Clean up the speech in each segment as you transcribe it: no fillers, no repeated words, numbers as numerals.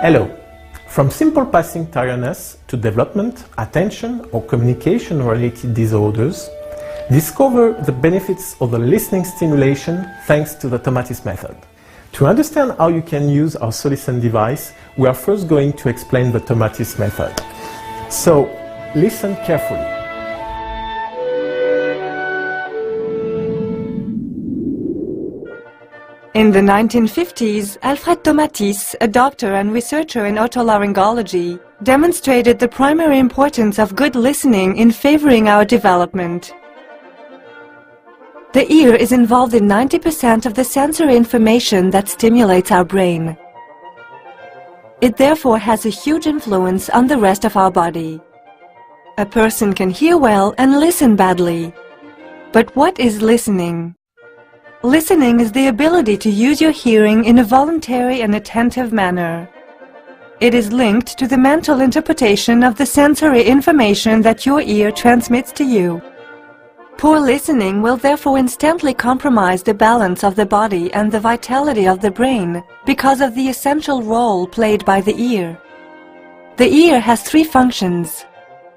Hello. From simple passing tiredness to development, attention or communication-related disorders, discover the benefits of the listening stimulation thanks to the Tomatis method. To understand how you can use our solisten device, we are first going to explain the Tomatis method. So, listen carefully. In the 1950s, Alfred Tomatis, a doctor and researcher in otolaryngology, demonstrated the primary importance of good listening in favoring our development. The ear is involved in 90% of the sensory information that stimulates our brain. It therefore has a huge influence on the rest of our body. A person can hear well and listen badly. But what is listening? Listening is the ability to use your hearing in a voluntary and attentive manner. It is linked to the mental interpretation of the sensory information that your ear transmits to you. Poor listening will therefore instantly compromise the balance of the body and the vitality of the brain because of the essential role played by the ear. The ear has three functions.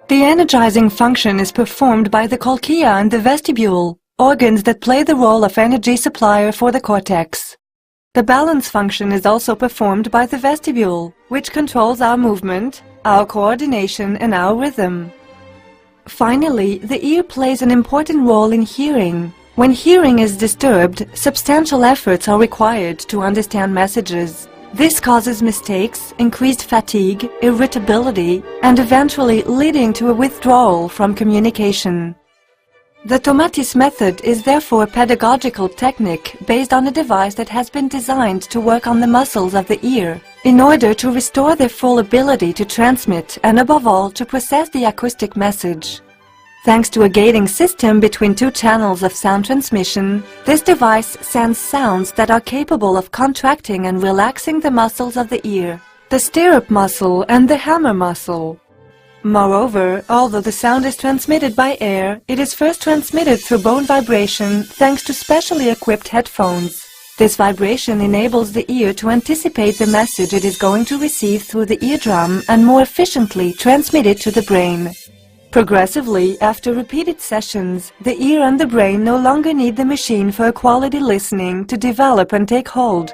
The energizing function is performed by the cochlea and the vestibule, organs that play the role of energy supplier for the cortex. The balance function is also performed by the vestibule, which controls our movement, our coordination and our rhythm. Finally, the ear plays an important role in hearing. When hearing is disturbed, substantial efforts are required to understand messages. This causes mistakes, increased fatigue, irritability, and eventually leading to a withdrawal from communication. The Tomatis method is therefore a pedagogical technique based on a device that has been designed to work on the muscles of the ear in order to restore their full ability to transmit and above all to process the acoustic message. Thanks to a gating system between two channels of sound transmission, this device sends sounds that are capable of contracting and relaxing the muscles of the ear, the stirrup muscle and the hammer muscle. Moreover, although the sound is transmitted by air, it is first transmitted through bone vibration thanks to specially equipped headphones. This vibration enables the ear to anticipate the message it is going to receive through the eardrum and more efficiently transmit it to the brain. Progressively, after repeated sessions, the ear and the brain no longer need the machine for quality listening to develop and take hold.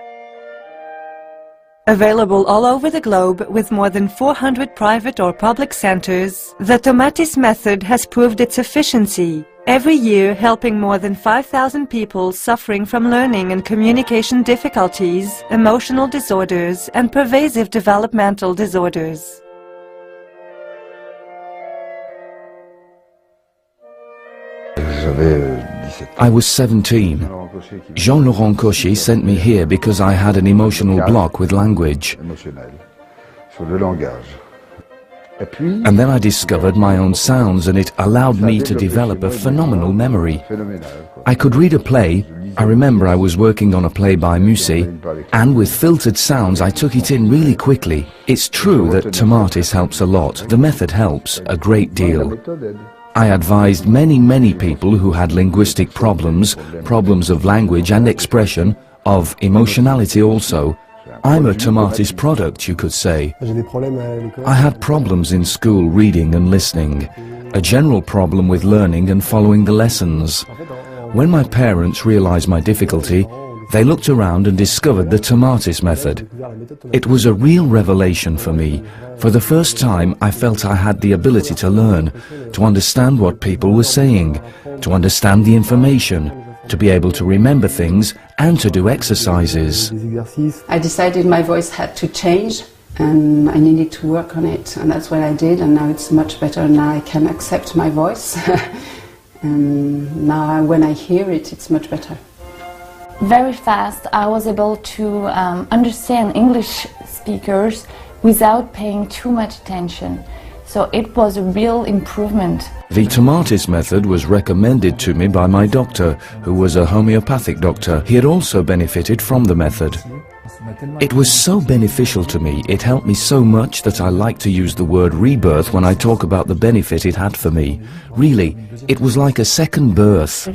Available all over the globe with more than 400 private or public centers, the Tomatis method has proved its efficiency, every year helping more than 5,000 people suffering from learning and communication difficulties, emotional disorders, and pervasive developmental disorders. I was 17. Jean-Laurent Cauchy sent me here because I had an emotional block with language. And then I discovered my own sounds and it allowed me to develop a phenomenal memory. I could read a play. I remember I was working on a play by Musset, and with filtered sounds I took it in really quickly. It's true that Tomatis helps a lot. The method helps a great deal. I advised many people who had linguistic problems of language and expression, of emotionality also. I'm a Tomatis product, you could say. I had problems in school reading and listening, a general problem with learning and following the lessons. When my parents realized my difficulty, they looked around and discovered the Tomatis method. It was a real revelation for me. For the first time, I felt I had the ability to learn, to understand what people were saying, to understand the information, to be able to remember things and to do exercises. I decided my voice had to change and I needed to work on it, and that's what I did, and now it's much better. Now I can accept my voice and now when I hear it, it's much better. Very fast I was able to understand English speakers without paying too much attention. So it was a real improvement. The Tomatis method was recommended to me by my doctor, who was a homeopathic doctor. He had also benefited from the method. It was so beneficial to me, it helped me so much that I like to use the word rebirth when I talk about the benefit it had for me. Really, it was like a second birth.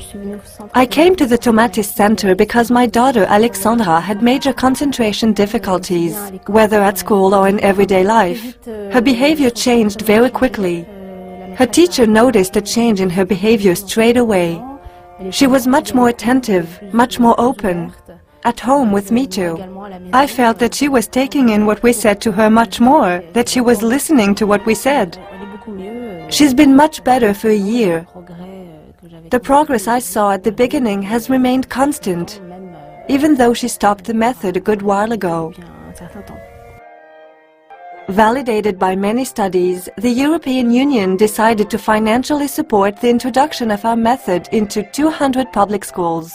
I came to the Tomatis Center because my daughter Alexandra had major concentration difficulties, whether at school or in everyday life. Her behavior changed very quickly. Her teacher noticed a change in her behavior straight away. She was much more attentive, much more open. At home with me too. I felt that she was taking in what we said to her much more, that she was listening to what we said. She's been much better for a year. The progress I saw at the beginning has remained constant, even though she stopped the method a good while ago. Validated by many studies, the European Union decided to financially support the introduction of our method into 200 public schools.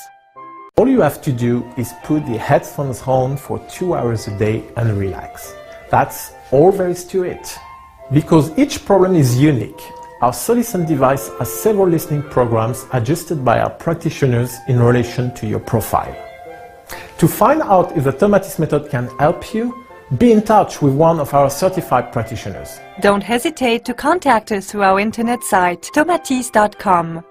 All you have to do is put the headphones on for 2 hours a day and relax. That's all there is to it. Because each problem is unique, our solisten device has several listening programs adjusted by our practitioners in relation to your profile. To find out if the Tomatis method can help you, be in touch with one of our certified practitioners. Don't hesitate to contact us through our internet site, tomatis.com.